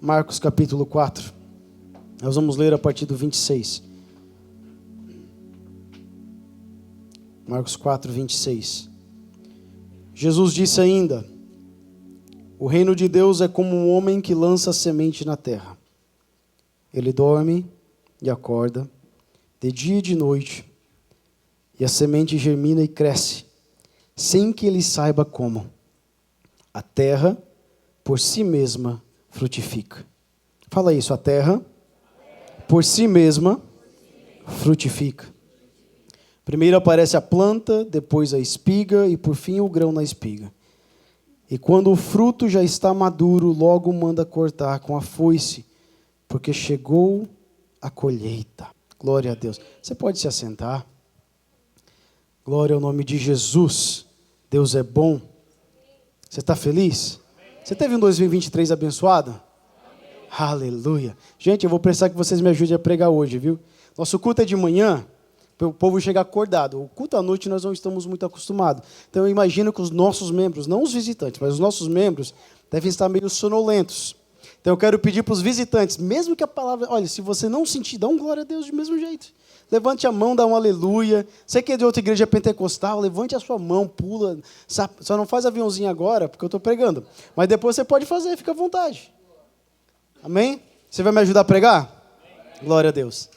Marcos capítulo 4. Nós vamos ler a partir do 26. Marcos 4, 26. Jesus disse ainda: o reino de Deus é como um homem que lança semente na terra. Ele dorme e acorda, de dia e de noite, e a semente germina e cresce, sem que ele saiba como. A terra, por si mesma, frutifica. Fala isso, a terra, por si mesma, frutifica. Primeiro aparece a planta, depois a espiga e por fim o grão na espiga. E quando o fruto já está maduro, logo manda cortar com a foice, porque chegou a colheita. Glória a Deus. Você pode se assentar. Glória ao nome de Jesus. Deus é bom. Você está feliz? Você teve um 2023 abençoado? Aleluia. Gente, eu vou precisar que vocês me ajudem a pregar hoje, viu? Nosso culto é de manhã, para o povo chegar acordado. O culto à noite nós não estamos muito acostumados. Então eu imagino que os nossos membros, não os visitantes, mas os nossos membros, devem estar meio sonolentos. Então eu quero pedir para os visitantes, mesmo que a palavra... Olha, se você não sentir, dá um glória a Deus do mesmo jeito. Levante a mão, dá um aleluia. Você que é de outra igreja pentecostal, levante a sua mão, pula. Só não faz aviãozinho agora, porque eu estou pregando. Mas depois você pode fazer, fica à vontade. Amém? Você vai me ajudar a pregar? Amém. Glória a Deus.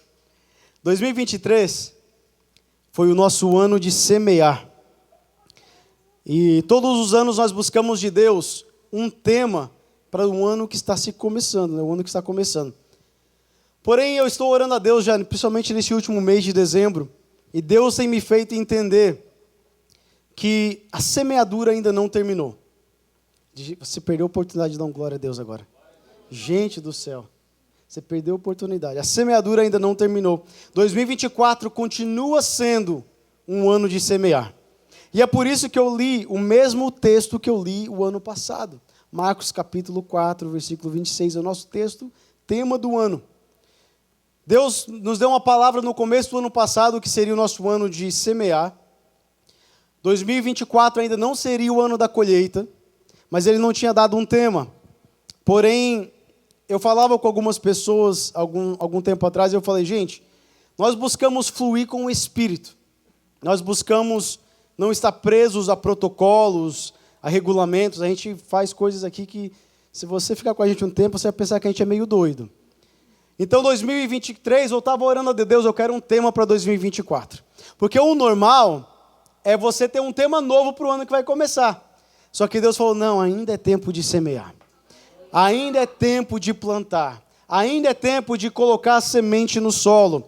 2023 foi o nosso ano de semear. E todos os anos nós buscamos de Deus um tema para o ano que está se começando, né? O ano que está começando. Porém, eu estou orando a Deus já, principalmente nesse último mês de dezembro, e Deus tem me feito entender que a semeadura ainda não terminou. Você perdeu a oportunidade de dar um glória a Deus agora. Gente do céu, você perdeu a oportunidade. A semeadura ainda não terminou. 2024 continua sendo um ano de semear. E é por isso que eu li o mesmo texto que eu li o ano passado. Marcos capítulo 4, versículo 26, é o nosso texto, tema do ano. Deus nos deu uma palavra no começo do ano passado, que seria o nosso ano de semear. 2024 ainda não seria o ano da colheita, mas Ele não tinha dado um tema. Porém, eu falava com algumas pessoas algum tempo atrás, e eu falei, gente, nós buscamos fluir com o Espírito. Nós buscamos não estar presos a protocolos, a regulamentos. A gente faz coisas aqui que, se você ficar com a gente um tempo, você vai pensar que a gente é meio doido. Então, 2023, eu estava orando a Deus, eu quero um tema para 2024. Porque o normal é você ter um tema novo para o ano que vai começar. Só que Deus falou, não, ainda é tempo de semear. Ainda é tempo de plantar. Ainda é tempo de colocar a semente no solo.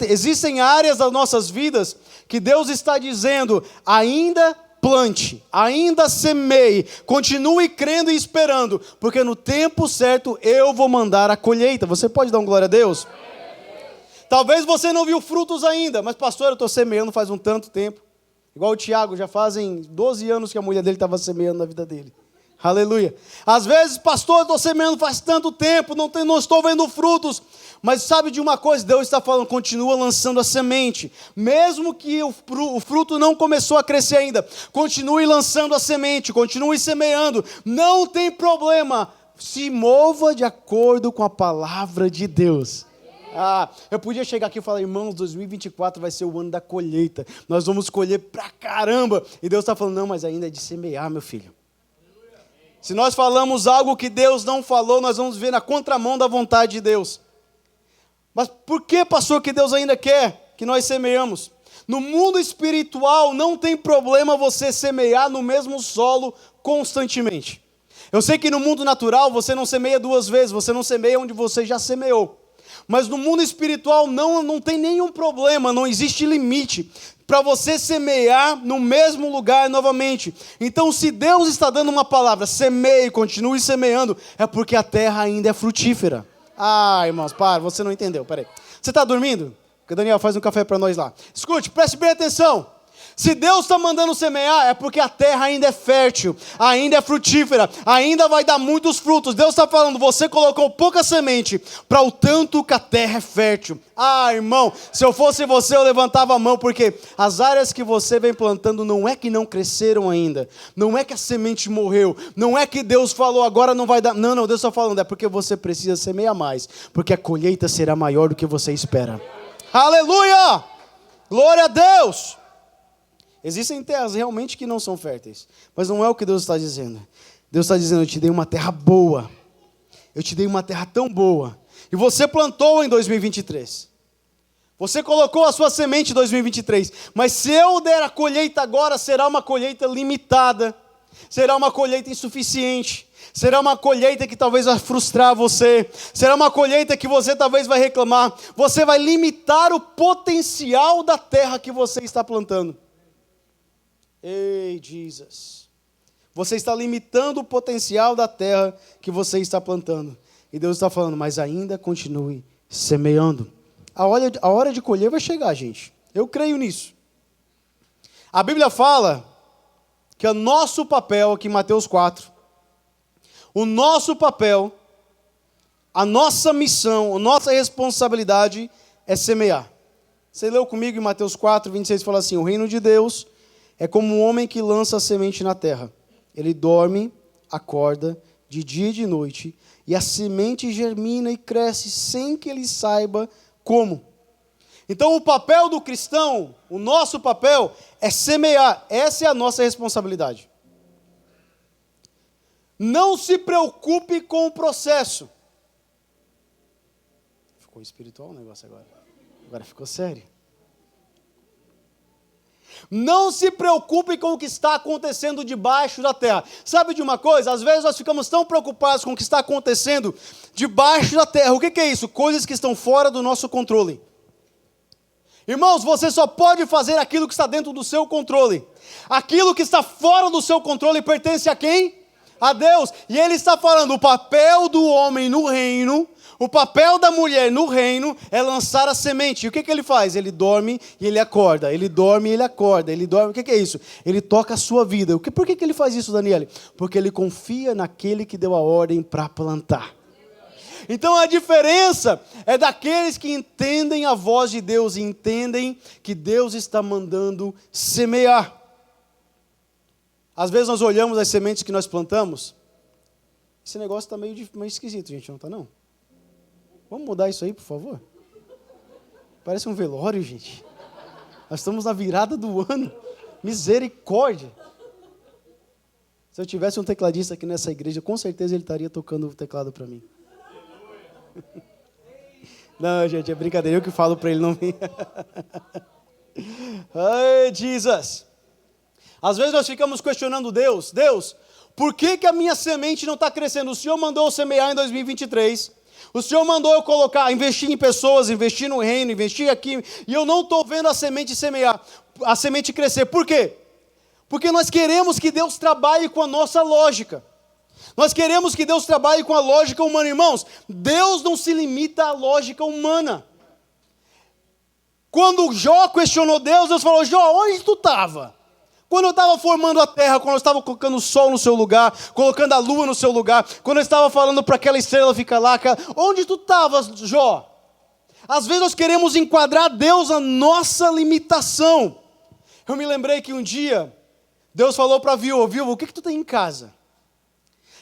Existem áreas das nossas vidas que Deus está dizendo, ainda plante, ainda semeie, continue crendo e esperando, porque no tempo certo eu vou mandar a colheita. Você pode dar um glória a Deus? Talvez você não viu frutos ainda, mas pastor, eu estou semeando faz um tanto tempo. Igual o Tiago, já fazem 12 anos que a mulher dele estava semeando na vida dele. Aleluia. Às vezes, pastor, eu estou semeando faz tanto tempo, não estou vendo frutos. Mas sabe de uma coisa? Deus está falando, continua lançando a semente. Mesmo que o fruto não começou a crescer ainda, continue lançando a semente, continue semeando. Não tem problema. Se mova de acordo com a palavra de Deus. Eu podia chegar aqui e falar, irmãos, 2024 vai ser o ano da colheita. Nós vamos colher pra caramba. E Deus está falando, não, mas ainda é de semear, meu filho. Se nós falamos algo que Deus não falou, nós vamos ver na contramão da vontade de Deus. Mas por que, pastor, que Deus ainda quer que nós semeamos? No mundo espiritual não tem problema você semear no mesmo solo constantemente. Eu sei que no mundo natural você não semeia duas vezes, você não semeia onde você já semeou. Mas no mundo espiritual não tem nenhum problema, não existe limite para você semear no mesmo lugar novamente. Então, se Deus está dando uma palavra, semeie, continue semeando, é porque a terra ainda é frutífera. Irmãos, você não entendeu, peraí. Você está dormindo? Porque o Daniel faz um café para nós lá. Escute, preste bem atenção. Se Deus está mandando semear, é porque a terra ainda é fértil, ainda é frutífera, ainda vai dar muitos frutos. Deus está falando, você colocou pouca semente, para o tanto que a terra é fértil. Ah, irmão, se eu fosse você, eu levantava a mão, porque as áreas que você vem plantando não é que não cresceram ainda, não é que a semente morreu, não é que Deus falou agora não vai dar. Não, Deus está falando, é porque você precisa semear mais, porque a colheita será maior do que você espera. Aleluia! Glória a Deus! Existem terras realmente que não são férteis, mas não é o que Deus está dizendo. Deus está dizendo, eu te dei uma terra boa, eu te dei uma terra tão boa, e você plantou em 2023, você colocou a sua semente em 2023, mas se eu der a colheita agora, será uma colheita limitada, será uma colheita insuficiente, será uma colheita que talvez vai frustrar você, será uma colheita que você talvez vai reclamar, você vai limitar o potencial da terra que você está plantando. Ei, Jesus, você está limitando o potencial da terra que você está plantando, e Deus está falando, mas ainda continue semeando. A hora de colher vai chegar, gente, eu creio nisso. A Bíblia fala que o nosso papel, aqui em Mateus 4, o nosso papel, a nossa missão, a nossa responsabilidade é semear. Você leu comigo em Mateus 4, 26, fala assim, o reino de Deus é como um homem que lança a semente na terra. Ele dorme, acorda, de dia e de noite, e a semente germina e cresce sem que ele saiba como. Então o papel do cristão, o nosso papel, é semear. Essa é a nossa responsabilidade. Não se preocupe com o processo. Ficou espiritual o negócio agora. Agora ficou sério. Não se preocupe com o que está acontecendo debaixo da terra. Sabe de uma coisa? Às vezes nós ficamos tão preocupados com o que está acontecendo debaixo da terra. O que é isso? Coisas que estão fora do nosso controle. Irmãos, você só pode fazer aquilo que está dentro do seu controle. Aquilo que está fora do seu controle pertence a quem? A Deus. E Ele está falando, o papel do homem no reino, o papel da mulher no reino é lançar a semente. E o que ele faz? Ele dorme e ele acorda. Ele dorme e ele acorda. Ele dorme. O que é isso? Ele toca a sua vida. Por que ele faz isso, Daniele? Porque ele confia naquele que deu a ordem para plantar. Então a diferença é daqueles que entendem a voz de Deus e entendem que Deus está mandando semear. Às vezes nós olhamos as sementes que nós plantamos, esse negócio está meio esquisito, gente, não está não? Vamos mudar isso aí, por favor? Parece um velório, gente. Nós estamos na virada do ano. Misericórdia. Se eu tivesse um tecladista aqui nessa igreja, com certeza ele estaria tocando o teclado para mim. Não, gente, é brincadeira. Eu que falo para ele não vir. Ai, Jesus. Às vezes nós ficamos questionando Deus, por que a minha semente não está crescendo? O Senhor mandou eu semear em 2023, o Senhor mandou eu investir em pessoas, investir no reino, investir aqui, e eu não estou vendo a semente semear, a semente crescer. Por quê? Porque nós queremos que Deus trabalhe com a nossa lógica, nós queremos que Deus trabalhe com a lógica humana. Irmãos, Deus não se limita à lógica humana. Quando Jó questionou Deus, Deus falou, Jó, onde tu estava? Quando eu estava formando a terra, quando eu estava colocando o sol no seu lugar, colocando a lua no seu lugar, quando eu estava falando para aquela estrela ficar lá, onde tu estavas, Jó? Às vezes nós queremos enquadrar Deus na nossa limitação. Eu me lembrei que um dia, Deus falou para a viúva, o que tu tem em casa?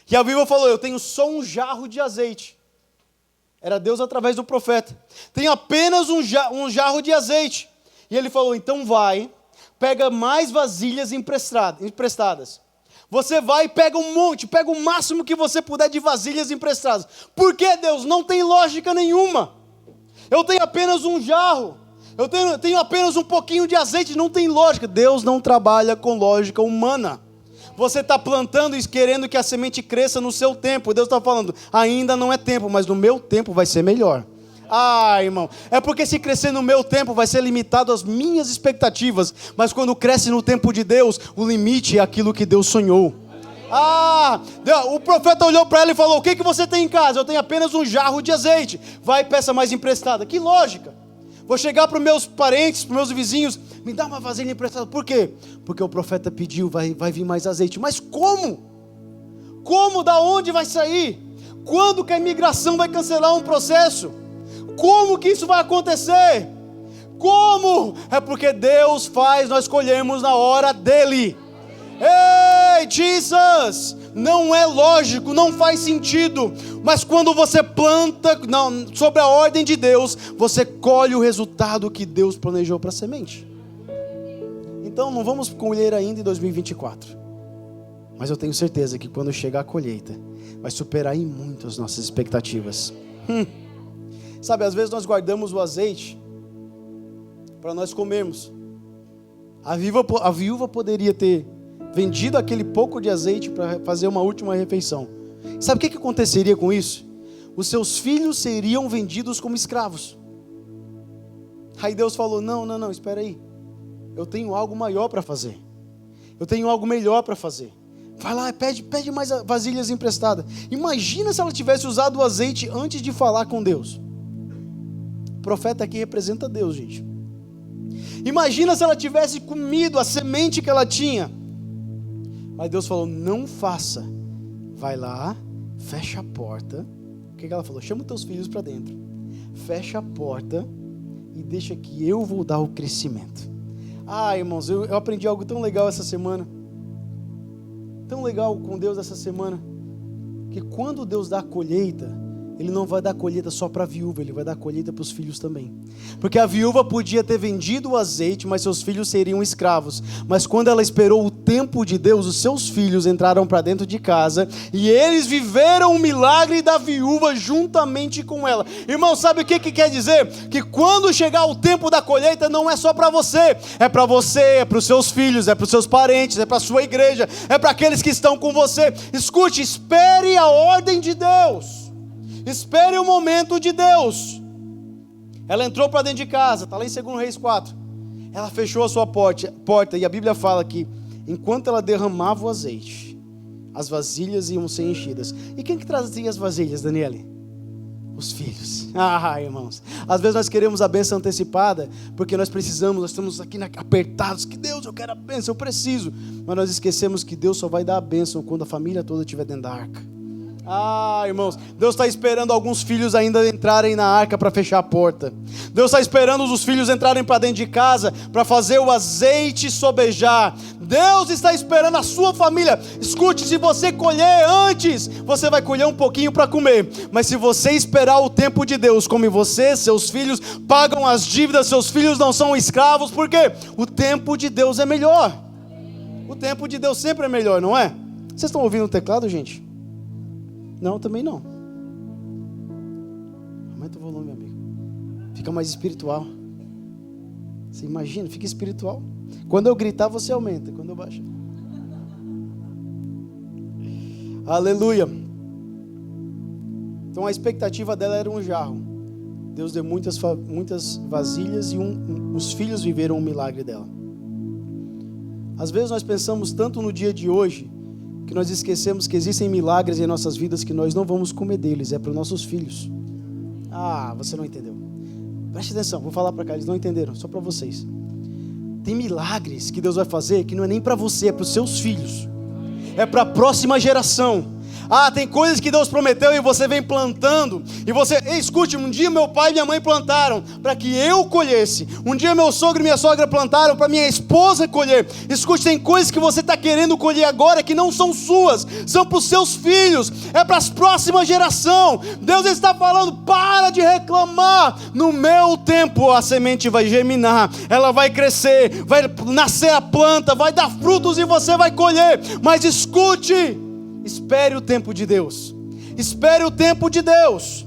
E a viúva falou, eu tenho só um jarro de azeite. Era Deus através do profeta. Tenho apenas um jarro de azeite. E ele falou, então vai, pega mais vasilhas emprestadas. Você vai e pega um monte, pega o máximo que você puder de vasilhas emprestadas. Por que, Deus? Não tem lógica nenhuma. Eu tenho apenas um jarro. Eu tenho apenas um pouquinho de azeite. Não tem lógica. Deus não trabalha com lógica humana. Você está plantando e querendo que a semente cresça no seu tempo. Deus está falando, ainda não é tempo, mas no meu tempo vai ser melhor. Ah, irmão, é porque se crescer no meu tempo vai ser limitado às minhas expectativas, mas quando cresce no tempo de Deus, o limite é aquilo que Deus sonhou. Ah, o profeta olhou para ela e falou, o que você tem em casa? Eu tenho apenas um jarro de azeite. Vai e peça mais emprestada. Que lógica. Vou chegar para os meus parentes, para os meus vizinhos, me dá uma vasilha emprestada. Por quê? Porque o profeta pediu, vai vir mais azeite. Mas como? Como? Da onde vai sair? Quando que a imigração vai cancelar um processo? Como que isso vai acontecer? Como? É porque Deus faz nós colhermos na hora dEle. Ei, Jesus! Não é lógico, não faz sentido, mas quando você planta sobre a ordem de Deus, você colhe o resultado que Deus planejou para a semente. Então não vamos colher ainda em 2024, mas eu tenho certeza que quando chegar a colheita, vai superar em muito as nossas expectativas. Sabe, às vezes nós guardamos o azeite para nós comermos. A viúva poderia ter vendido aquele pouco de azeite para fazer uma última refeição. Sabe o que aconteceria com isso? Os seus filhos seriam vendidos como escravos. Aí Deus falou, não, espera aí. Eu tenho algo maior para fazer. Eu tenho algo melhor para fazer. Vai lá, pede mais vasilhas emprestadas. Imagina se ela tivesse usado o azeite antes de falar com Deus. O profeta aqui representa Deus, gente. Imagina se ela tivesse comido a semente que ela tinha. Mas Deus falou, não faça. Vai lá, fecha a porta. O que ela falou? Chama os teus filhos para dentro. Fecha a porta e deixa que eu vou dar o crescimento. Irmãos, eu aprendi algo tão legal essa semana. Tão legal com Deus essa semana. Que quando Deus dá a colheita, Ele não vai dar colheita só para a viúva, Ele vai dar colheita para os filhos também. Porque a viúva podia ter vendido o azeite, mas seus filhos seriam escravos. Mas quando ela esperou o tempo de Deus, os seus filhos entraram para dentro de casa e eles viveram o milagre da viúva juntamente com ela. Irmão, sabe o que quer dizer? Que quando chegar o tempo da colheita, não é só para você, é para os seus filhos, é para os seus parentes, é para a sua igreja, é para aqueles que estão com você. Escute, espere a ordem de Deus. Espere o momento de Deus. Ela entrou para dentro de casa, está lá em 2 Reis 4. Ela fechou a sua porta e a Bíblia fala que enquanto ela derramava o azeite, as vasilhas iam ser enchidas. E quem que trazia as vasilhas, Daniele? Os filhos. Irmãos, às vezes nós queremos a bênção antecipada, porque nós estamos aqui apertados, que Deus, eu quero a bênção, eu preciso. Mas nós esquecemos que Deus só vai dar a bênção quando a família toda estiver dentro da arca. Irmãos, Deus está esperando alguns filhos ainda entrarem na arca para fechar a porta. Deus está esperando os filhos entrarem para dentro de casa para fazer o azeite sobejar. Deus está esperando a sua família. Escute, se você colher antes, você vai colher um pouquinho para comer. Mas se você esperar o tempo de Deus, como você, seus filhos pagam as dívidas, seus filhos não são escravos, porque o tempo de Deus é melhor. O tempo de Deus sempre é melhor, não é? Vocês estão ouvindo o teclado, gente? Não, também não. Aumenta o volume, amigo. Fica mais espiritual. Você imagina, fica espiritual. Quando eu gritar, você aumenta. Quando eu baixar. Aleluia. Então a expectativa dela era um jarro. Deus deu muitas vasilhas e os filhos viveram o milagre dela. Às vezes nós pensamos tanto no dia de hoje, que nós esquecemos que existem milagres em nossas vidas que nós não vamos comer deles, é para os nossos filhos. Você não entendeu. Preste atenção, vou falar para cá, eles não entenderam, só para vocês. Tem milagres que Deus vai fazer que não é nem para você, é para os seus filhos. É para a próxima geração. Tem coisas que Deus prometeu e você vem plantando. E você, escute, um dia meu pai e minha mãe plantaram para que eu colhesse. Um dia meu sogro e minha sogra plantaram para minha esposa colher. Escute, tem coisas que você está querendo colher agora que não são suas, são para os seus filhos, é para as próximas gerações. Deus está falando, para de reclamar. No meu tempo a semente vai germinar, ela vai crescer, vai nascer a planta, vai dar frutos e você vai colher. Mas escute, espere o tempo de Deus. Espere o tempo de Deus.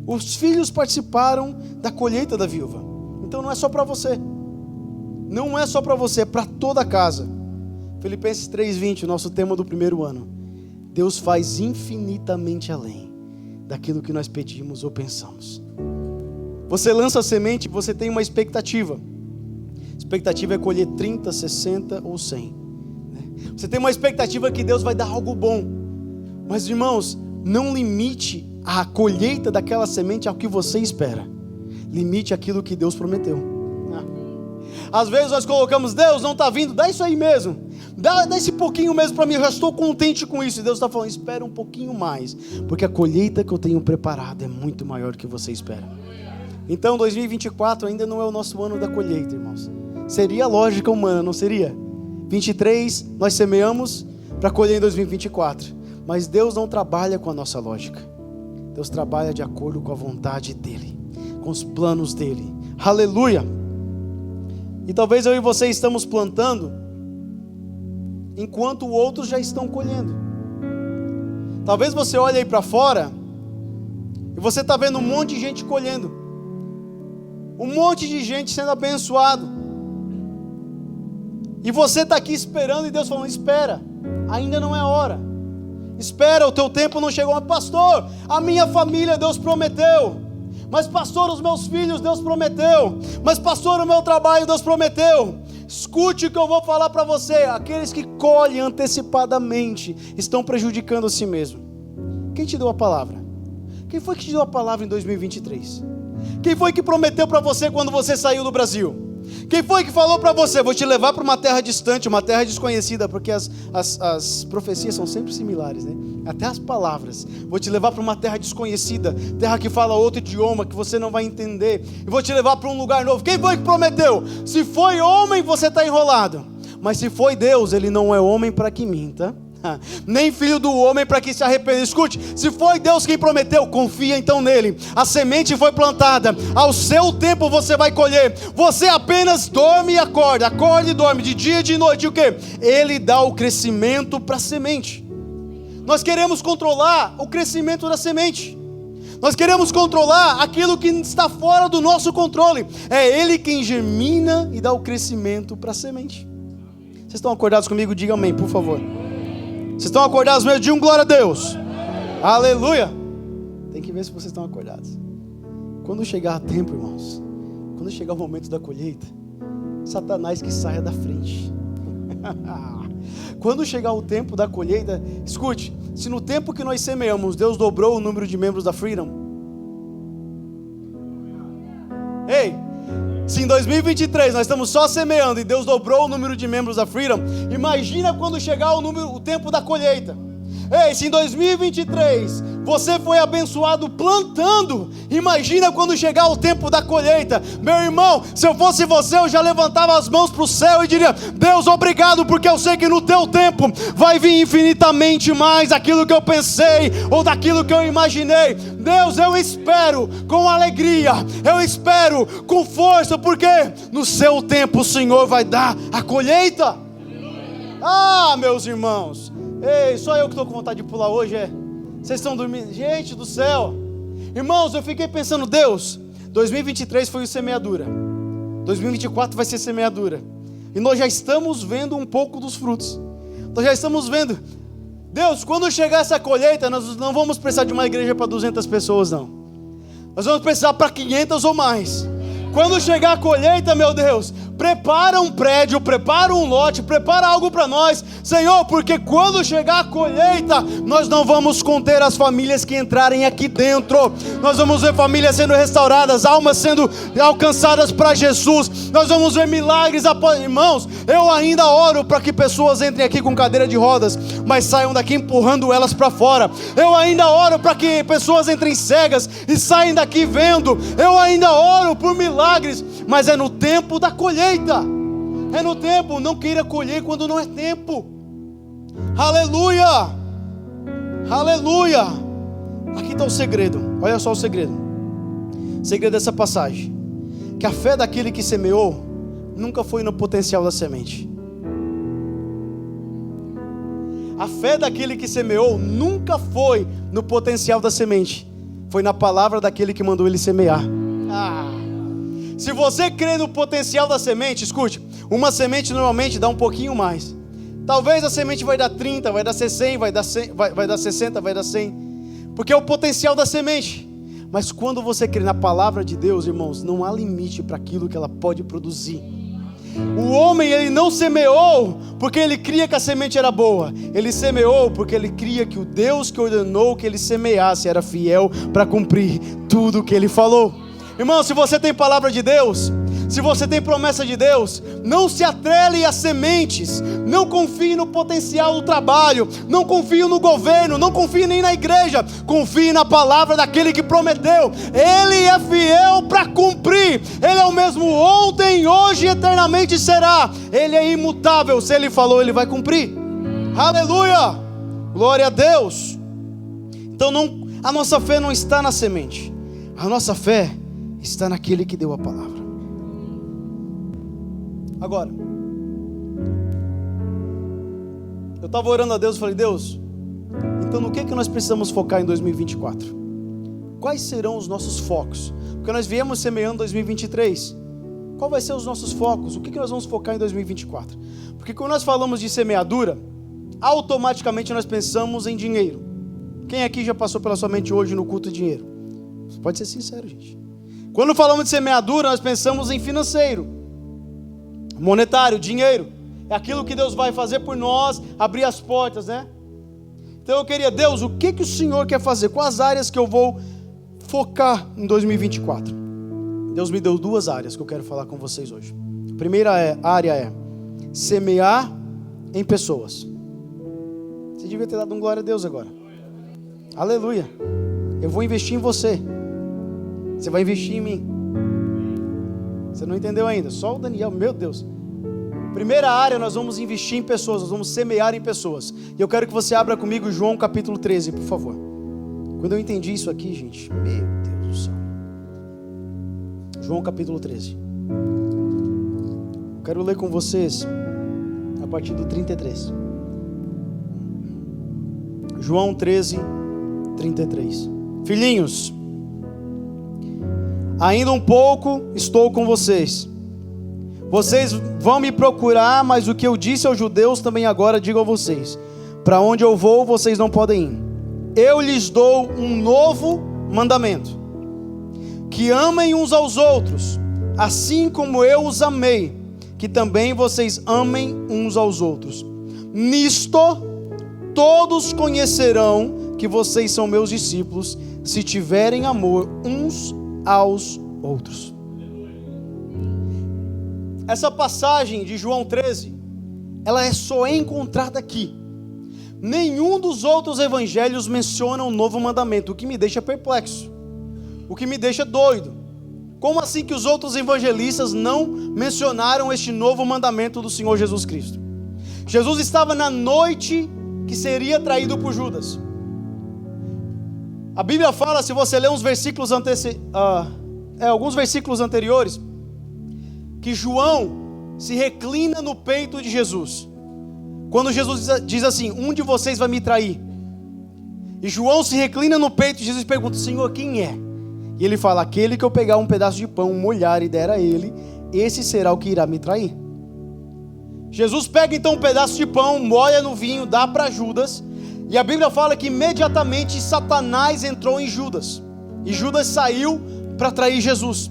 Os filhos participaram da colheita da viúva. Então não é só para você. Não é só para você, é para toda a casa. Filipenses 3:20, nosso tema do primeiro ano. Deus faz infinitamente além daquilo que nós pedimos ou pensamos. Você lança a semente, você tem uma expectativa. A expectativa é colher 30, 60 ou 100. Você tem uma expectativa que Deus vai dar algo bom. Mas, irmãos, não limite a colheita daquela semente ao que você espera. Limite aquilo que Deus prometeu. Às vezes nós colocamos, Deus não está vindo, dá isso aí mesmo, dá esse pouquinho mesmo para mim, eu já estou contente com isso. E Deus está falando, espera um pouquinho mais, porque a colheita que eu tenho preparado é muito maior do que você espera. Então 2024 ainda não é o nosso ano da colheita, irmãos. Seria a lógica humana, não seria? 23 nós semeamos para colher em 2024, mas Deus não trabalha com a nossa lógica. Deus trabalha de acordo com a vontade dEle, com os planos dEle. Aleluia! E talvez eu e você estamos plantando enquanto outros já estão colhendo. Talvez você olhe aí para fora e você está vendo um monte de gente colhendo, um monte de gente sendo abençoado, e você está aqui esperando, e Deus falando, espera, ainda não é hora, espera, o teu tempo não chegou. Mas pastor, a minha família Deus prometeu, mas pastor, os meus filhos Deus prometeu, mas pastor, o meu trabalho Deus prometeu. Escute o que eu vou falar para você, aqueles que colhem antecipadamente estão prejudicando a si mesmo. Quem te deu a palavra? Quem foi que te deu a palavra em 2023? Quem foi que prometeu para você quando você saiu do Brasil? Quem foi que falou para você, vou te levar para uma terra distante, uma terra desconhecida, porque as profecias são sempre similares, né? Até as palavras, vou te levar para uma terra desconhecida, terra que fala outro idioma, que você não vai entender, e vou te levar para um lugar novo. Quem foi que prometeu? Se foi homem, você está enrolado, mas se foi Deus, Ele não é homem para que minta, nem filho do homem para que se arrependa. Escute, se foi Deus quem prometeu, confia então nele. A semente foi plantada, ao seu tempo você vai colher. Você apenas dorme e acorda, acorda e dorme, de dia e de noite. E o que? Ele dá o crescimento para a semente. Nós queremos controlar o crescimento da semente, nós queremos controlar aquilo que está fora do nosso controle. É Ele quem germina e dá o crescimento para a semente. Vocês estão acordados comigo? Diga amém, por favor. Vocês estão acordados mesmo? Digam glória a Deus. Aleluia. Tem que ver se vocês estão acordados. Quando chegar a tempo, irmãos, quando chegar o momento da colheita, Satanás que saia da frente. Quando chegar o tempo da colheita, escute, se no tempo que nós semeamos, Deus dobrou o número de membros da Freedom. Ei, se em 2023 nós estamos só semeando e Deus dobrou o número de membros da Freedom, imagina quando chegar o tempo da colheita. Ei, se em 2023 você foi abençoado plantando, imagina quando chegar o tempo da colheita. Meu irmão, se eu fosse você, eu já levantava as mãos para o céu e diria, Deus, obrigado, porque eu sei que no teu tempo vai vir infinitamente mais aquilo que eu pensei, ou daquilo que eu imaginei. Deus, eu espero com alegria, eu espero com força, porque no seu tempo o Senhor vai dar a colheita. Ah, meus irmãos, ei, só eu que estou com vontade de pular hoje, é? Vocês estão dormindo? Gente do céu, irmãos, eu fiquei pensando, Deus, 2023 foi o semeadura, 2024 vai ser semeadura, e nós já estamos vendo um pouco dos frutos, nós já estamos vendo. Deus, quando chegar essa colheita, nós não vamos precisar de uma igreja para 200 pessoas, não, nós vamos precisar para 500 ou mais. Quando chegar a colheita, meu Deus, prepara um prédio, prepara um lote, prepara algo para nós, Senhor, porque quando chegar a colheita, nós não vamos conter as famílias que entrarem aqui dentro, nós vamos ver famílias sendo restauradas, almas sendo alcançadas para Jesus, nós vamos ver milagres. Irmãos, eu ainda oro para que pessoas entrem aqui com cadeira de rodas, mas saiam daqui empurrando elas para fora. Eu ainda oro para que pessoas entrem cegas e saiam daqui vendo. Eu ainda oro por milagres, mas é no tempo da colheita. É no tempo, não queira colher quando não é tempo. Aleluia, aleluia. Aqui está o segredo, olha só o segredo. O segredo dessa passagem, que a fé daquele que semeou nunca foi no potencial da semente. A fé daquele que semeou nunca foi no potencial da semente, foi na palavra daquele que mandou ele semear. Se você crê no potencial da semente, escute, uma semente normalmente dá um pouquinho mais. Talvez a semente vai dar 30, vai dar 60, vai dar 60, vai dar 100, porque é o potencial da semente. Mas quando você crê na palavra de Deus, irmãos, não há limite para aquilo que ela pode produzir. O homem, ele não semeou porque ele cria que a semente era boa, ele semeou porque ele cria que o Deus que ordenou que ele semeasse era fiel para cumprir tudo o que ele falou. Irmão, se você tem palavra de Deus, Se você tem promessa de Deus, não se atrele às sementes, não confie no potencial do trabalho, não confie no governo, não confie nem na igreja, confie na palavra daquele que prometeu. Ele é fiel para cumprir, Ele é o mesmo ontem, hoje e eternamente será. Ele é imutável, se Ele falou, Ele vai cumprir. Aleluia, glória a Deus. Então a nossa fé não está na semente, a nossa fé está naquele que deu a palavra. Agora, eu estava orando a Deus e falei: Deus, então no que nós precisamos focar em 2024? Quais serão os nossos focos? Porque nós viemos semeando 2023. Qual vai ser os nossos focos? O que nós vamos focar em 2024? Porque quando nós falamos de semeadura, automaticamente nós pensamos em dinheiro. Quem aqui já passou pela sua mente hoje no culto de dinheiro? Você pode ser sincero, gente. Quando falamos de semeadura, nós pensamos em financeiro, monetário, dinheiro. É aquilo que Deus vai fazer por nós, abrir as portas, né? Então eu queria: Deus, o que o Senhor quer fazer? Quais áreas que eu vou focar em 2024? Deus me deu 2 áreas que eu quero falar com vocês hoje. A primeira área é semear em pessoas. Você devia ter dado um glória a Deus agora. Aleluia. Eu vou investir em você. Você vai investir em mim. Você não entendeu ainda? Só o Daniel, meu Deus. Primeira área, nós vamos investir em pessoas, nós vamos semear em pessoas. E eu quero que você abra comigo João capítulo 13, por favor. Quando eu entendi isso aqui, gente, meu Deus do céu. João capítulo 13. Quero ler com vocês a partir do 33. João 13, 33. Filhinhos, ainda um pouco estou com vocês. Vocês vão me procurar, mas o que eu disse aos judeus também agora digo a vocês: para onde eu vou, vocês não podem ir. Eu lhes dou um novo mandamento: que amem uns aos outros, assim como eu os amei, que também vocês amem uns aos outros. Nisto todos conhecerão que vocês são meus discípulos, se tiverem amor uns aos outros. Essa passagem de João 13, ela é só encontrada aqui. Nenhum dos outros evangelhos menciona um novo mandamento, o que me deixa perplexo, o que me deixa doido. Como assim que os outros evangelistas não mencionaram este novo mandamento do Senhor Jesus Cristo? Jesus estava na noite que seria traído por Judas. A Bíblia fala, se você ler uns versículos alguns versículos anteriores, que João se reclina no peito de Jesus. Quando Jesus diz assim: um de vocês vai me trair. E João se reclina no peito de Jesus e pergunta: Senhor, quem é? E ele fala: aquele que eu pegar um pedaço de pão, molhar e der a ele, esse será o que irá me trair. Jesus pega então um pedaço de pão, molha no vinho, dá para Judas. E a Bíblia fala que imediatamente Satanás entrou em Judas. E Judas saiu para trair Jesus.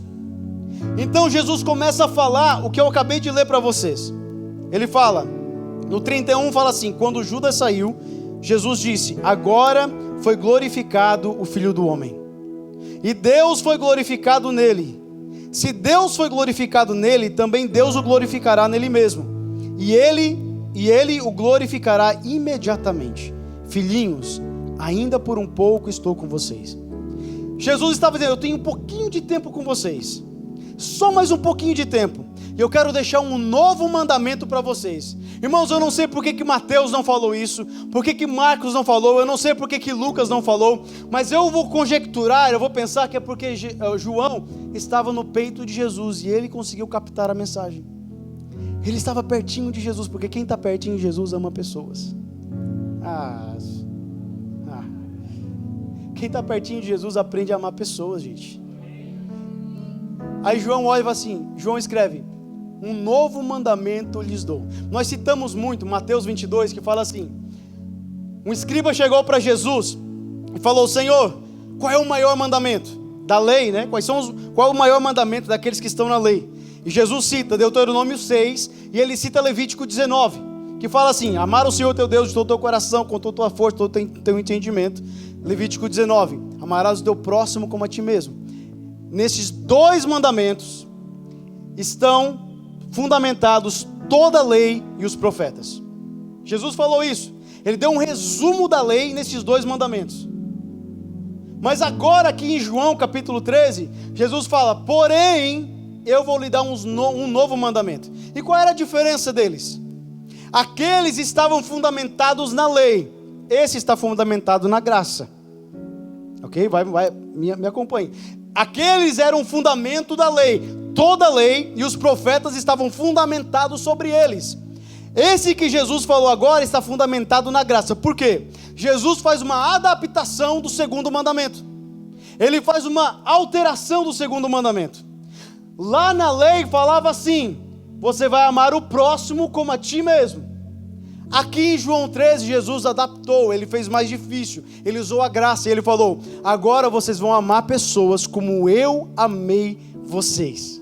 Então Jesus começa a falar o que eu acabei de ler para vocês. Ele fala, no 31 fala assim: quando Judas saiu, Jesus disse: agora foi glorificado o Filho do Homem, e Deus foi glorificado nele. Se Deus foi glorificado nele, também Deus o glorificará nele mesmo, e ele o glorificará imediatamente. Filhinhos, ainda por um pouco estou com vocês. Jesus estava dizendo: eu tenho um pouquinho de tempo com vocês, só mais um pouquinho de tempo, e eu quero deixar um novo mandamento para vocês. Irmãos, eu não sei por que Mateus não falou isso, por que Marcos não falou, eu não sei por que Lucas não falou, mas eu vou conjecturar, eu vou pensar que é porque João estava no peito de Jesus e ele conseguiu captar a mensagem. Ele estava pertinho de Jesus, porque quem está pertinho de Jesus ama pessoas. Quem está pertinho de Jesus aprende a amar pessoas, gente. Aí João olha e fala assim, João escreve: um novo mandamento lhes dou. Nós citamos muito Mateus 22, que fala assim: um escriba chegou para Jesus e falou: Senhor, qual é o maior mandamento da lei, né? Qual é o maior mandamento daqueles que estão na lei? E Jesus cita Deuteronômio 6, e ele cita Levítico 19, que fala assim: amar o Senhor teu Deus de todo o teu coração, com toda a tua força, todo o teu entendimento. Levítico 19, amarás o teu próximo como a ti mesmo. Nesses dois mandamentos, estão fundamentados toda a lei e os profetas. Jesus falou isso. Ele deu um resumo da lei nesses 2 mandamentos. Mas agora aqui em João capítulo 13, Jesus fala: porém, eu vou lhe dar um novo mandamento. E qual era a diferença deles? Aqueles estavam fundamentados na lei. Esse está fundamentado na graça. Ok? Me acompanhe. Aqueles eram o fundamento da lei. Toda a lei e os profetas estavam fundamentados sobre eles. Esse que Jesus falou agora está fundamentado na graça. Por quê? Jesus faz uma adaptação do 2º mandamento. Ele faz uma alteração do 2º mandamento. Lá na lei falava assim: você vai amar o próximo como a ti mesmo. Aqui em João 13, Jesus adaptou, ele fez mais difícil, ele usou a graça e ele falou: agora vocês vão amar pessoas como eu amei vocês.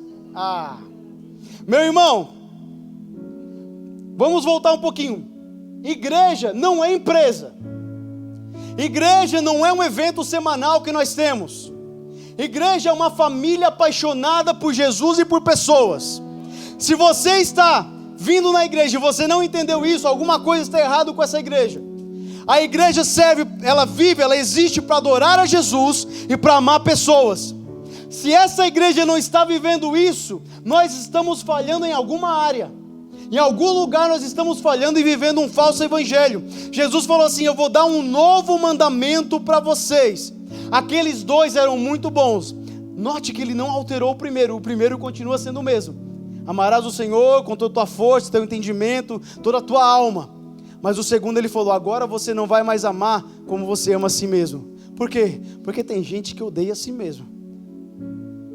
Meu irmão, vamos voltar um pouquinho. Igreja não é empresa. Igreja não é um evento semanal que nós temos. Igreja é uma família apaixonada por Jesus e por pessoas. Se você está vindo na igreja e você não entendeu isso, alguma coisa está errada com essa igreja. A igreja serve, ela vive, ela existe para adorar a Jesus e para amar pessoas. Se essa igreja não está vivendo isso, nós estamos falhando em alguma área. Em algum lugar nós estamos falhando e vivendo um falso evangelho. Jesus falou assim: eu vou dar um novo mandamento para vocês. Aqueles 2 eram muito bons. Note que ele não alterou o primeiro continua sendo o mesmo. Amarás o Senhor com toda a tua força, teu entendimento, toda a tua alma. Mas o 2º ele falou: agora você não vai mais amar como você ama a si mesmo. Por quê? Porque tem gente que odeia a si mesmo.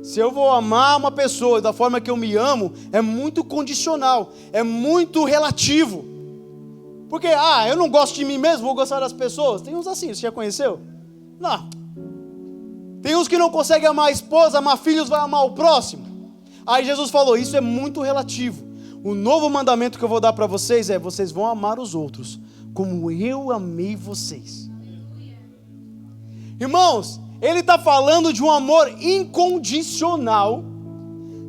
Se eu vou amar uma pessoa da forma que eu me amo, é muito condicional, é muito relativo. Porque, eu não gosto de mim mesmo, vou gostar das pessoas. Tem uns assim, você já conheceu? Não. Tem uns que não conseguem amar a esposa, amar filhos, vai amar o próximo. Aí Jesus falou: isso é muito relativo. O novo mandamento que eu vou dar para vocês é: vocês vão amar os outros como eu amei vocês. Irmãos, ele está falando de um amor incondicional,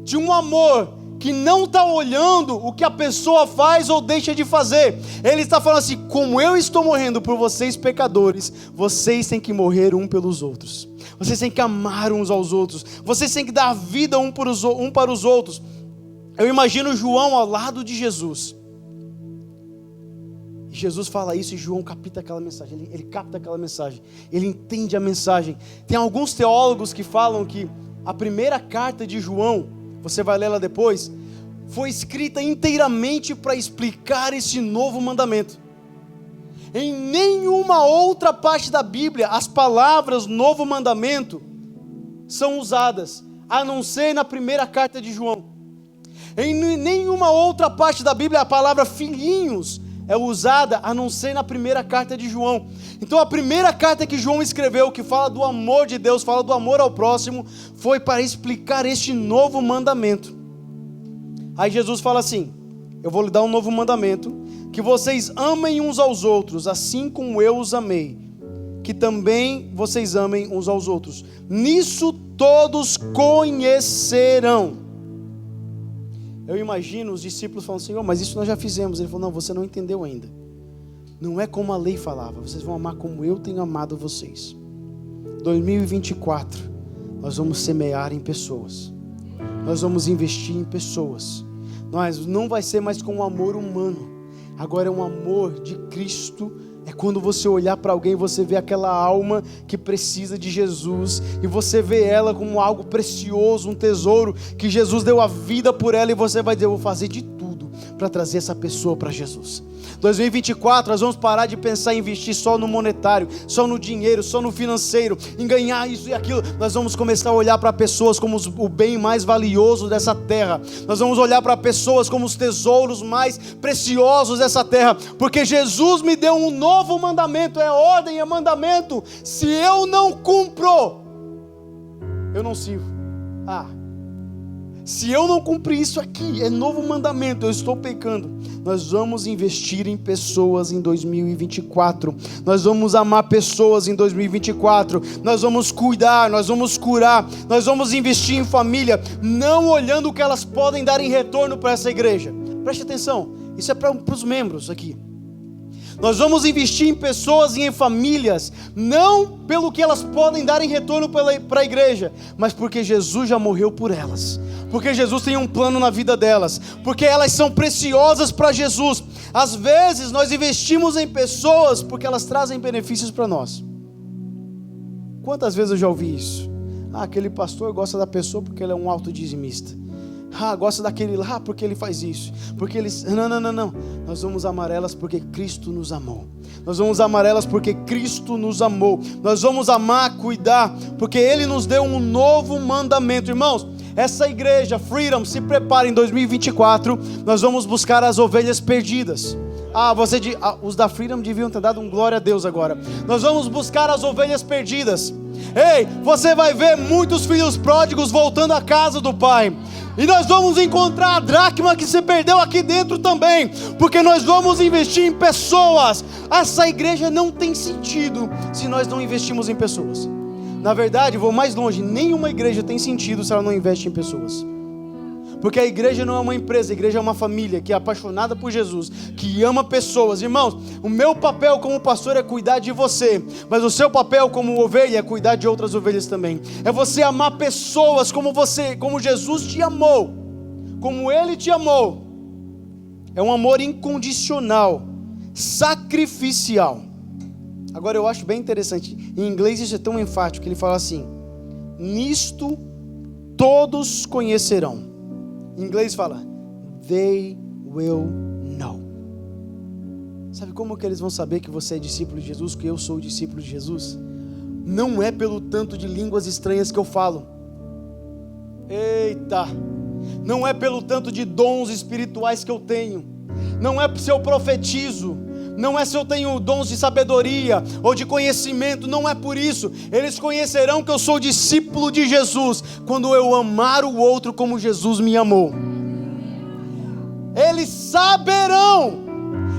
de um amor que não está olhando o que a pessoa faz ou deixa de fazer. Ele está falando assim: como eu estou morrendo por vocês pecadores, vocês têm que morrer um pelos outros. Vocês têm que amar uns aos outros. Vocês têm que dar vida um para os outros. Eu imagino João ao lado de Jesus. Jesus fala isso e João capta aquela mensagem, ele capta aquela mensagem, ele entende a mensagem. Tem alguns teólogos que falam que a primeira carta de João, você vai ler ela depois, foi escrita inteiramente para explicar esse novo mandamento. Em nenhuma outra parte da Bíblia as palavras novo mandamento são usadas, a não ser na primeira carta de João. Em nenhuma outra parte da Bíblia a palavra filhinhos é usada, a não ser na primeira carta de João. Então a primeira carta que João escreveu, que fala do amor de Deus, fala do amor ao próximo, foi para explicar este novo mandamento. Aí Jesus fala assim: eu vou lhe dar um novo mandamento, que vocês amem uns aos outros, assim como eu os amei, que também vocês amem uns aos outros. Nisso todos conhecerão. Eu imagino os discípulos falando: Senhor, mas isso nós já fizemos. Ele falou: não, você não entendeu ainda. Não é como a lei falava, vocês vão amar como eu tenho amado vocês. 2024, nós vamos semear em pessoas. Nós vamos investir em pessoas. Nós não vai ser mais com um amor humano. Agora é um amor de Cristo. É quando você olhar para alguém, você vê aquela alma que precisa de Jesus, e você vê ela como algo precioso, um tesouro, que Jesus deu a vida por ela, e você vai dizer: eu vou fazer de tudo para trazer essa pessoa para Jesus. 2024, nós vamos parar de pensar em investir só no monetário, só no dinheiro, só no financeiro, em ganhar isso e aquilo. Nós vamos começar a olhar para pessoas como o bem mais valioso dessa terra. Nós vamos olhar para pessoas como os tesouros mais preciosos dessa terra, porque Jesus me deu um novo mandamento, é ordem, é mandamento. Se eu não cumpro, eu não sirvo. Se eu não cumprir isso aqui, é novo mandamento, eu estou pecando. Nós vamos investir em pessoas em 2024. Nós vamos amar pessoas em 2024. Nós vamos cuidar, nós vamos curar. Nós vamos investir em família, não olhando o que elas podem dar em retorno para essa igreja. Preste atenção, isso é para os membros aqui. Nós vamos investir em pessoas e em famílias, não pelo que elas podem dar em retorno para a igreja, mas porque Jesus já morreu por elas, porque Jesus tem um plano na vida delas, porque elas são preciosas para Jesus. Às vezes nós investimos em pessoas porque elas trazem benefícios para nós. Quantas vezes eu já ouvi isso? Aquele pastor gosta da pessoa porque ele é um alto dizimista. Gosta daquele lá porque ele faz isso, porque eles... Não. Nós vamos amar elas porque Cristo nos amou. Nós vamos amar elas porque Cristo nos amou. Nós vamos amar, cuidar, porque Ele nos deu um novo mandamento. Irmãos, essa igreja, Freedom, se prepara em 2024. Nós vamos buscar as ovelhas perdidas. Os da Freedom deviam ter dado um glória a Deus agora. Nós vamos buscar as ovelhas perdidas. Ei, você vai ver muitos filhos pródigos voltando à casa do Pai. E nós vamos encontrar a dracma que se perdeu aqui dentro também, porque nós vamos investir em pessoas. Essa igreja não tem sentido se nós não investimos em pessoas. Na verdade, vou mais longe, nenhuma igreja tem sentido se ela não investe em pessoas. Porque a igreja não é uma empresa, a igreja é uma família que é apaixonada por Jesus, que ama pessoas. Irmãos, o meu papel como pastor é cuidar de você, mas o seu papel como ovelha é cuidar de outras ovelhas também. É você amar pessoas como Jesus te amou, como Ele te amou. É um amor incondicional, sacrificial. Agora eu acho bem interessante, em inglês isso é tão enfático, ele fala assim: nisto todos conhecerão. Em inglês fala, they will know. Sabe como que eles vão saber que você é discípulo de Jesus, que eu sou discípulo de Jesus? Não é pelo tanto de línguas estranhas que eu falo. Eita! Não é pelo tanto de dons espirituais que eu tenho. Não é se eu profetizo. Não é se eu tenho dons de sabedoria ou de conhecimento, não é por isso. Eles conhecerão que eu sou discípulo de Jesus quando eu amar o outro como Jesus me amou. Eles saberão,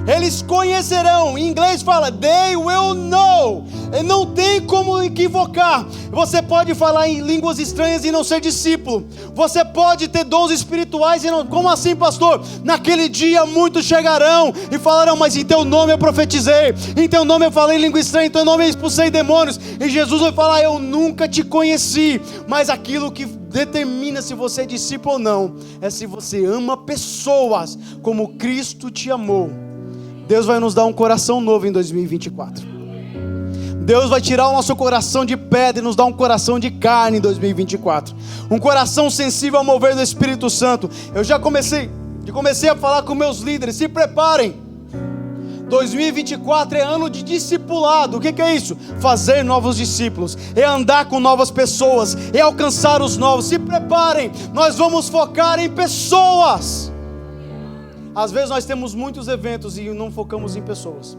eles conhecerão. Em inglês fala, they will know. Não tem como equivocar. Você pode falar em línguas estranhas e não ser discípulo. Você pode ter dons espirituais e não... Como assim, pastor? Naquele dia muitos chegarão e falarão, mas em teu nome eu profetizei, em teu nome eu falei em língua estranha, em teu nome eu expulsei demônios. E Jesus vai falar, eu nunca te conheci. Mas aquilo que determina se você é discípulo ou não é se você ama pessoas como Cristo te amou. Deus vai nos dar um coração novo em 2024. Deus vai tirar o nosso coração de pedra e nos dar um coração de carne em 2024. Um coração sensível ao mover do Espírito Santo. Eu já comecei a falar com meus líderes, se preparem. 2024 é ano de discipulado. O que é isso? Fazer novos discípulos, é andar com novas pessoas, é alcançar os novos. Se preparem, nós vamos focar em pessoas. Às vezes nós temos muitos eventos e não focamos em pessoas.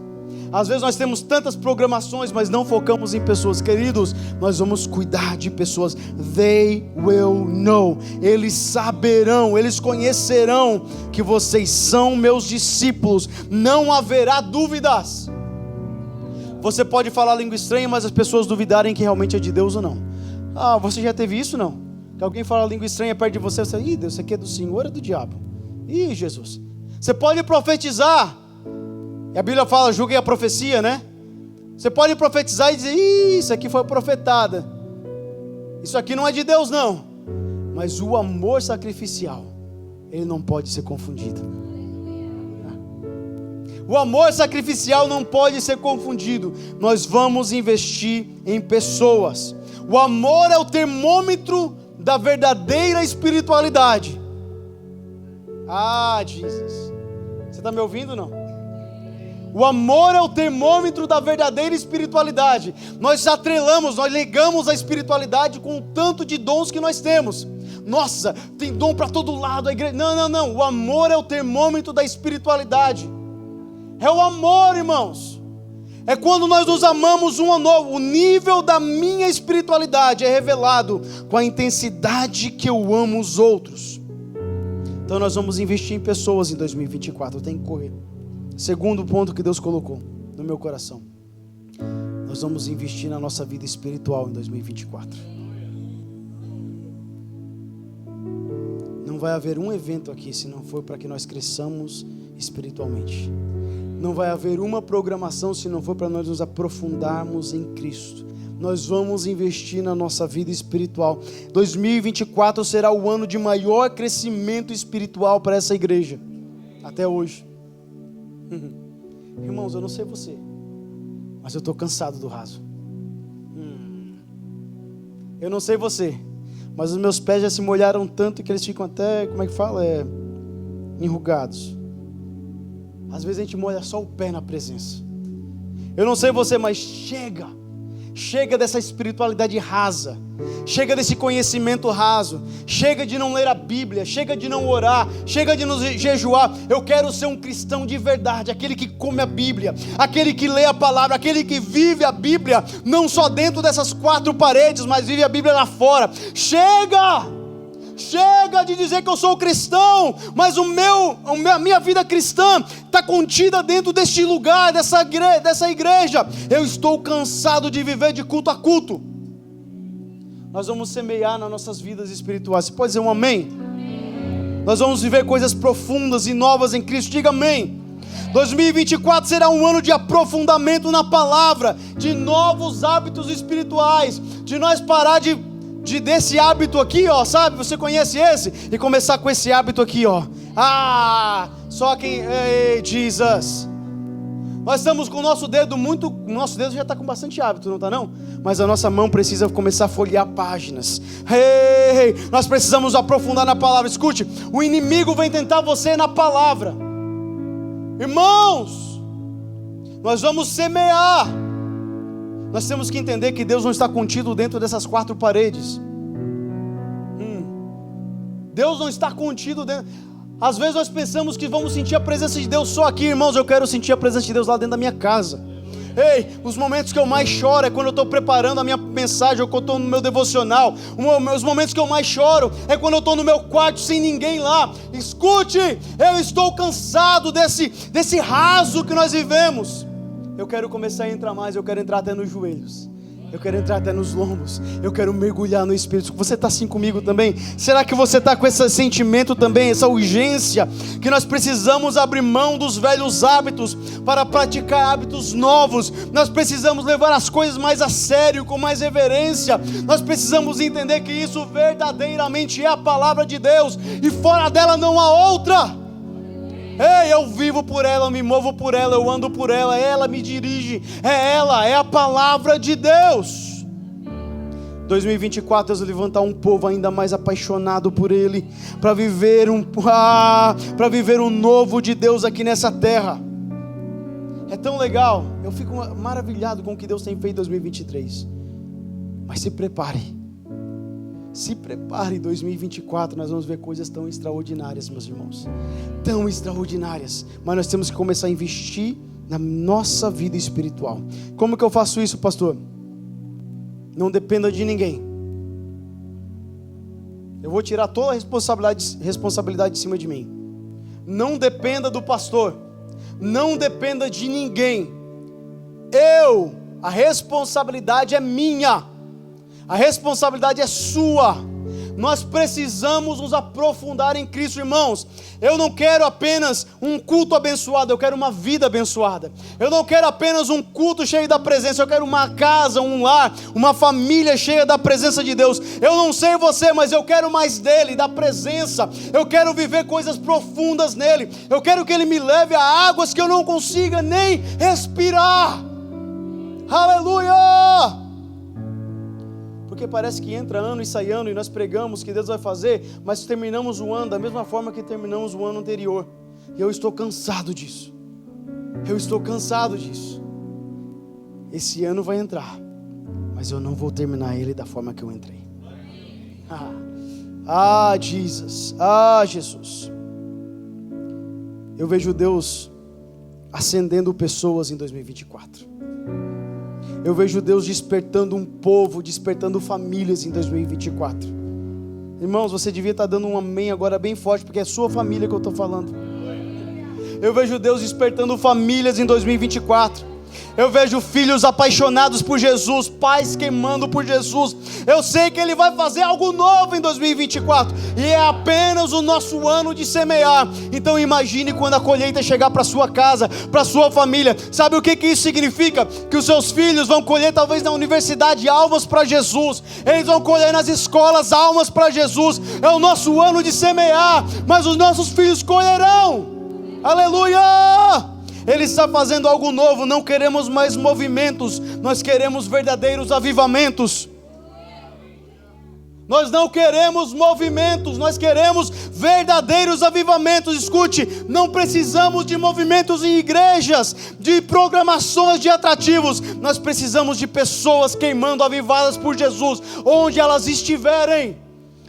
Às vezes nós temos tantas programações, mas não focamos em pessoas. Queridos, nós vamos cuidar de pessoas. They will know. Eles saberão, eles conhecerão que vocês são meus discípulos. Não haverá dúvidas. Você pode falar língua estranha, mas as pessoas duvidarem que realmente é de Deus ou não. Você já teve isso, não? Que alguém fala língua estranha perto de você, você fala, Deus, isso aqui é do Senhor ou é do diabo? Jesus. Você pode profetizar. E a Bíblia fala, julguem a profecia, né? Você pode profetizar e dizer, isso aqui foi profetada. Isso aqui não é de Deus, não. Mas o amor sacrificial, ele não pode ser confundido. O amor sacrificial não pode ser confundido. Nós vamos investir em pessoas. O amor é o termômetro da verdadeira espiritualidade. Jesus. Você está me ouvindo ou não? O amor é o termômetro da verdadeira espiritualidade. Nós atrelamos, nós ligamos a espiritualidade com o tanto de dons que nós temos. Nossa, tem dom para todo lado a igreja. Não. O amor é o termômetro da espiritualidade. É o amor, irmãos. É quando nós nos amamos um ao outro. O nível da minha espiritualidade é revelado com a intensidade que eu amo os outros. Então nós vamos investir em pessoas em 2024. Eu tenho que correr. Segundo ponto que Deus colocou no meu coração: nós vamos investir na nossa vida espiritual em 2024. Não vai haver um evento aqui se não for para que nós cresçamos espiritualmente. Não vai haver uma programação se não for para nós nos aprofundarmos em Cristo. Nós vamos investir na nossa vida espiritual. 2024 será o ano de maior crescimento espiritual para essa igreja, até hoje. Irmãos, eu não sei você, mas eu estou cansado do raso. Eu não sei você, mas os meus pés já se molharam tanto que eles ficam até, como é que fala? Enrugados. Às vezes a gente molha só o pé na presença. Eu não sei você, mas chega dessa espiritualidade rasa, chega desse conhecimento raso, chega de não ler a Bíblia, chega de não orar, chega de não jejuar. Eu quero ser um cristão de verdade, aquele que come a Bíblia, aquele que lê a palavra, aquele que vive a Bíblia, não só dentro dessas quatro paredes, mas vive a Bíblia lá fora. Chega de dizer que eu sou cristão, mas a minha vida cristã está contida dentro deste lugar, dessa igreja. Eu estou cansado de viver de culto a culto. Nós vamos semear nas nossas vidas espirituais. Você pode dizer um amém? Nós vamos viver coisas profundas e novas em Cristo. Diga amém. 2024 será um ano de aprofundamento na palavra, de novos hábitos espirituais, de nós parar desse hábito aqui, ó, sabe? Você conhece esse? E começar com esse hábito aqui, ó. Só quem... Ei, Jesus. Nós estamos com o nosso dedo nosso dedo já está com bastante hábito, não está não? Mas a nossa mão precisa começar a folhear páginas. Nós precisamos aprofundar na palavra. Escute, o inimigo vem tentar você na palavra. Irmãos, nós vamos semear. Nós temos que entender que Deus não está contido dentro dessas quatro paredes. Deus não está contido dentro. Às vezes nós pensamos que vamos sentir a presença de Deus só aqui. Irmãos, eu quero sentir a presença de Deus lá dentro da minha casa. Os momentos que eu mais choro é quando eu estou preparando a minha mensagem, ou quando eu estou no meu devocional. Os momentos que eu mais choro é quando eu estou no meu quarto sem ninguém lá. Escute, eu estou cansado desse raso que nós vivemos. Eu quero começar a entrar mais, eu quero entrar até nos joelhos, eu quero entrar até nos lombos, eu quero mergulhar no Espírito. Você está assim comigo também? Será que você está com esse sentimento também, essa urgência, que nós precisamos abrir mão dos velhos hábitos para praticar hábitos novos? Nós precisamos levar as coisas mais a sério, com mais reverência. Nós precisamos entender que isso verdadeiramente é a palavra de Deus, e fora dela não há outra. Eu vivo por ela, eu me movo por ela, eu ando por ela, ela me dirige, ela, é a palavra de Deus. 2024, Deus vai levantar um povo ainda mais apaixonado por Ele, para viver o novo de Deus aqui nessa terra. É tão legal, eu fico maravilhado com o que Deus tem feito em 2023, mas se prepare, 2024 nós vamos ver coisas tão extraordinárias, meus irmãos, tão extraordinárias, mas nós temos que começar a investir na nossa vida espiritual. Como que eu faço isso, pastor? Não dependa de ninguém. Eu vou tirar toda a responsabilidade de cima de mim. Não dependa do pastor, não dependa de ninguém. A responsabilidade é minha. A responsabilidade é sua. Nós precisamos nos aprofundar em Cristo, irmãos. Eu não quero apenas um culto abençoado, eu quero uma vida abençoada. Eu não quero apenas um culto cheio da presença, eu quero uma casa, um lar, uma família cheia da presença de Deus. Eu não sei você, mas eu quero mais dele, da presença. Eu quero viver coisas profundas nele. Eu quero que ele me leve a águas que eu não consiga nem respirar. Aleluia! Porque parece que entra ano e sai ano, e nós pregamos que Deus vai fazer, mas terminamos o ano da mesma forma que terminamos o ano anterior. E eu estou cansado disso. Esse ano vai entrar, mas eu não vou terminar ele da forma que eu entrei. Jesus. Jesus. Eu vejo Deus acendendo pessoas em 2024. Eu vejo Deus despertando um povo, despertando famílias em 2024. Irmãos, você devia estar dando um amém agora bem forte, porque é sua família que eu estou falando. Eu vejo Deus despertando famílias em 2024. Eu vejo filhos apaixonados por Jesus, pais queimando por Jesus. Eu sei que Ele vai fazer algo novo em 2024, e é apenas o nosso ano de semear. Então imagine quando a colheita chegar para sua casa, para sua família. Sabe o que isso significa? Que os seus filhos vão colher talvez na universidade almas para Jesus. Eles vão colher nas escolas almas para Jesus. É o nosso ano de semear, mas os nossos filhos colherão. Aleluia! Ele está fazendo algo novo. Não queremos mais movimentos, nós queremos verdadeiros avivamentos. Nós não queremos movimentos, nós queremos verdadeiros avivamentos. Escute, não precisamos de movimentos em igrejas, de programações de atrativos. Nós precisamos de pessoas queimando, avivadas por Jesus, onde elas estiverem.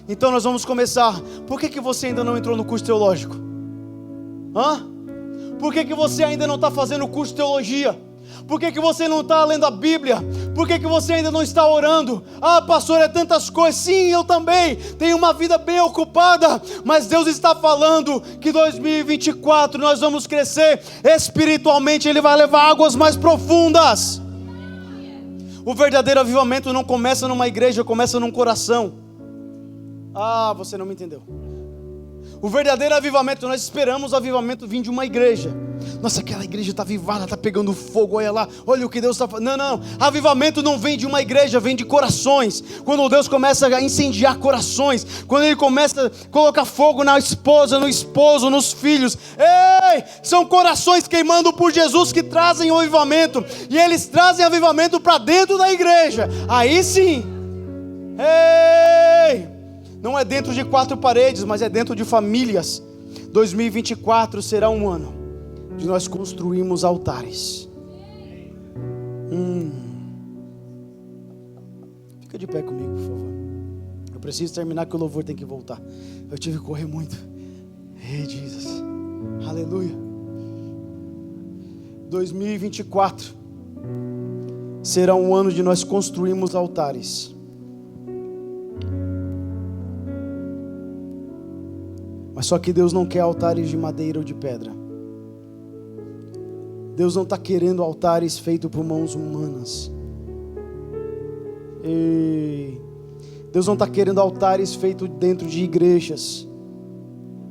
Então nós vamos começar. Por que você ainda não entrou no curso teológico? Por que você ainda não está fazendo o curso de teologia? Por que você não está lendo a Bíblia? Por que você ainda não está orando? Pastor, é tantas coisas. Sim, eu também tenho uma vida bem ocupada, mas Deus está falando que 2024 nós vamos crescer espiritualmente. Ele vai levar águas mais profundas. O verdadeiro avivamento não começa numa igreja, começa num coração. Você não me entendeu. O verdadeiro avivamento, nós esperamos o avivamento vir de uma igreja. Nossa, aquela igreja está avivada, está pegando fogo, olha lá, olha o que Deus está fazendo. Não, avivamento não vem de uma igreja, vem de corações. Quando Deus começa a incendiar corações, quando Ele começa a colocar fogo na esposa, no esposo, nos filhos. São corações queimando por Jesus que trazem o avivamento. E eles trazem avivamento para dentro da igreja. Aí sim. Não é dentro de 4 paredes, mas é dentro de famílias. 2024 será um ano de nós construirmos altares. Fica de pé comigo, por favor. Eu preciso terminar, que o louvor tem que voltar. Eu tive que correr muito. Jesus, aleluia. 2024 será um ano de nós construirmos altares. Mas só que Deus não quer altares de madeira ou de pedra. Deus não está querendo altares feitos por mãos humanas. Deus não está querendo altares feitos dentro de igrejas.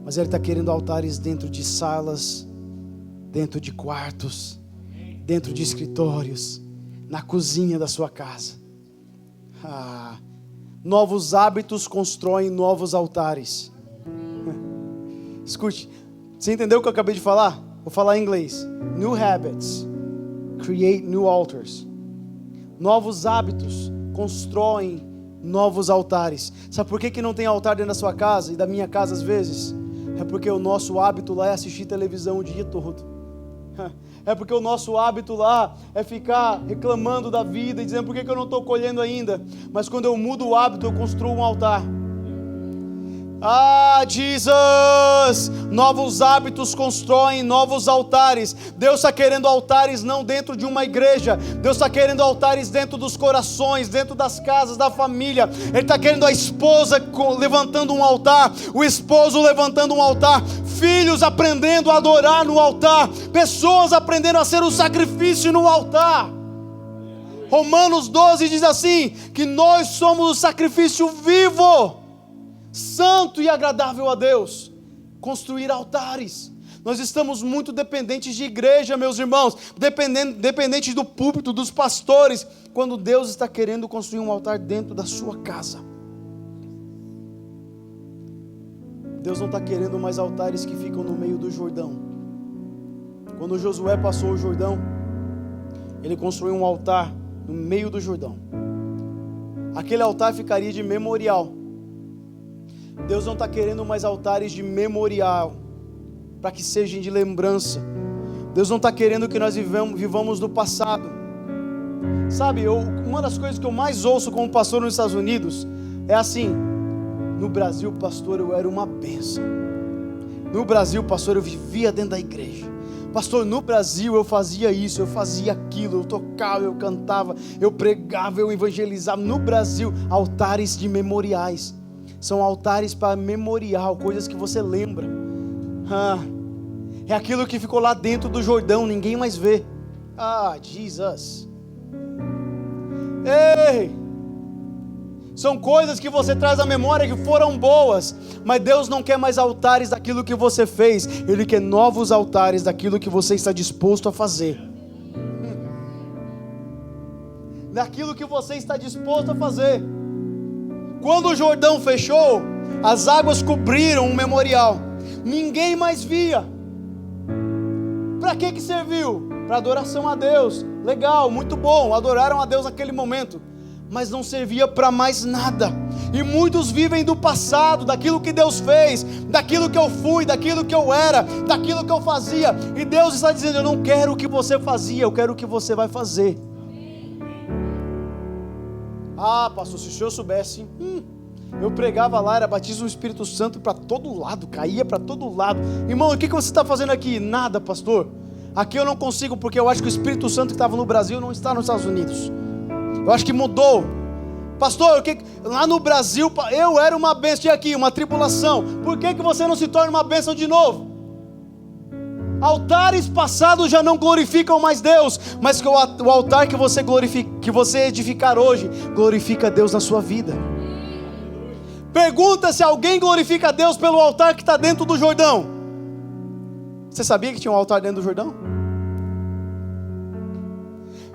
Mas Ele está querendo altares dentro de salas, dentro de quartos, dentro de escritórios, na cozinha da sua casa. Novos hábitos constroem novos altares. Escute, você entendeu o que eu acabei de falar? Vou falar em inglês. New habits create new altars. Novos hábitos constroem novos altares. Sabe por que não tem altar dentro da sua casa e da minha casa às vezes? É porque o nosso hábito lá é assistir televisão o dia todo. É porque o nosso hábito lá é ficar reclamando da vida e dizendo por que eu não estou colhendo ainda. Mas quando eu mudo o hábito, eu construo um altar. Jesus! Novos hábitos constroem novos altares. Deus está querendo altares não dentro de uma igreja. Deus está querendo altares dentro dos corações, dentro das casas, da família. Ele está querendo a esposa levantando um altar, o esposo levantando um altar, filhos aprendendo a adorar no altar, pessoas aprendendo a ser um sacrifício no altar. Romanos 12 diz assim, que nós somos o sacrifício vivo, santo e agradável a Deus. Construir altares. Nós estamos muito dependentes de igreja, meus irmãos, dependentes do púlpito, dos pastores, quando Deus está querendo construir um altar dentro da sua casa. Deus não está querendo mais altares que ficam no meio do Jordão. Quando Josué passou o Jordão, ele construiu um altar no meio do Jordão. Aquele altar ficaria de memorial. Deus não está querendo mais altares de memorial, para que sejam de lembrança. Deus não está querendo que nós vivamos do passado. Sabe, uma das coisas que eu mais ouço como pastor nos Estados Unidos é assim: no Brasil, pastor, eu era uma bênção. No Brasil, pastor, eu vivia dentro da igreja. Pastor, no Brasil eu fazia isso, eu fazia aquilo, eu tocava, eu cantava, eu pregava, eu evangelizava. No Brasil, altares de memoriais. São altares para memorial, coisas que você lembra. É aquilo que ficou lá dentro do Jordão, ninguém mais vê. Jesus. Ei! São coisas que você traz à memória que foram boas, mas Deus não quer mais altares daquilo que você fez, Ele quer novos altares daquilo que você está disposto a fazer. Daquilo que você está disposto a fazer. Quando o Jordão fechou, as águas cobriram um memorial, ninguém mais via. Para que serviu? Para adoração a Deus. Legal, muito bom, adoraram a Deus naquele momento, mas não servia para mais nada. E muitos vivem do passado, daquilo que Deus fez, daquilo que eu fui, daquilo que eu era, daquilo que eu fazia. E Deus está dizendo: eu não quero o que você fazia, eu quero o que você vai fazer. Pastor, se o senhor soubesse, eu pregava lá, era batismo no Espírito Santo para todo lado, caía para todo lado. Irmão, o que você está fazendo aqui? Nada, pastor. Aqui eu não consigo, porque eu acho que o Espírito Santo que estava no Brasil não está nos Estados Unidos. Eu acho que mudou. Pastor, lá no Brasil eu era uma bênção, tinha aqui uma tribulação. Por que você não se torna uma bênção de novo? Altares passados já não glorificam mais Deus, mas que o altar que você edificar hoje glorifica Deus na sua vida. Pergunta se alguém glorifica Deus pelo altar que está dentro do Jordão. Você sabia que tinha um altar dentro do Jordão?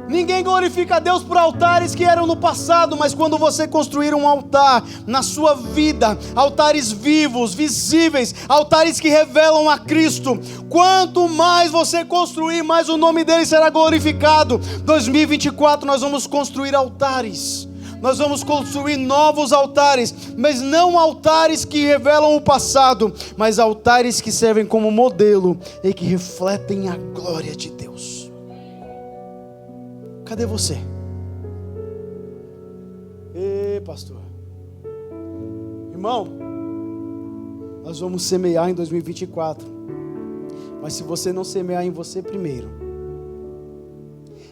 Ninguém glorifica a Deus por altares que eram no passado, mas quando você construir um altar na sua vida, altares vivos, visíveis, altares que revelam a Cristo, quanto mais você construir, mais o nome dele será glorificado. 2024 nós vamos construir altares, nós vamos construir novos altares, mas não altares que revelam o passado, mas altares que servem como modelo e que refletem a glória de Deus. Cadê você? Pastor. Irmão, nós vamos semear em 2024. Mas se você não semear em você primeiro,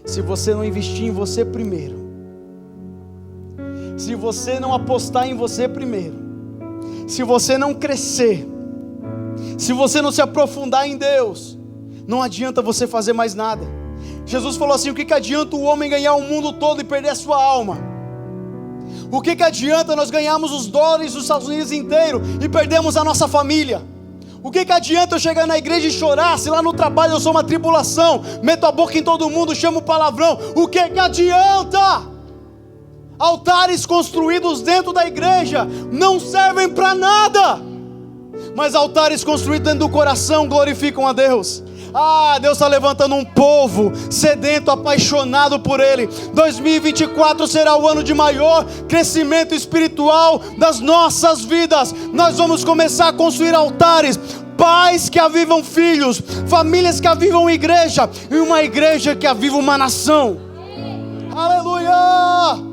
se você não investir em você primeiro, se você não apostar em você primeiro, se você não crescer, se você não se aprofundar em Deus, não adianta você fazer mais nada. Jesus falou assim: o que adianta o homem ganhar o mundo todo e perder a sua alma? O que adianta nós ganharmos os dólares dos Estados Unidos inteiro e perdermos a nossa família? O que adianta eu chegar na igreja e chorar, se lá no trabalho eu sou uma tribulação, meto a boca em todo mundo, chamo palavrão? O que adianta? Altares construídos dentro da igreja não servem para nada, mas altares construídos dentro do coração glorificam a Deus. Deus está levantando um povo sedento, apaixonado por Ele. 2024 será o ano de maior crescimento espiritual das nossas vidas. Nós vamos começar a construir altares, pais que avivam filhos, famílias que avivam igreja, e uma igreja que aviva uma nação. Aleluia!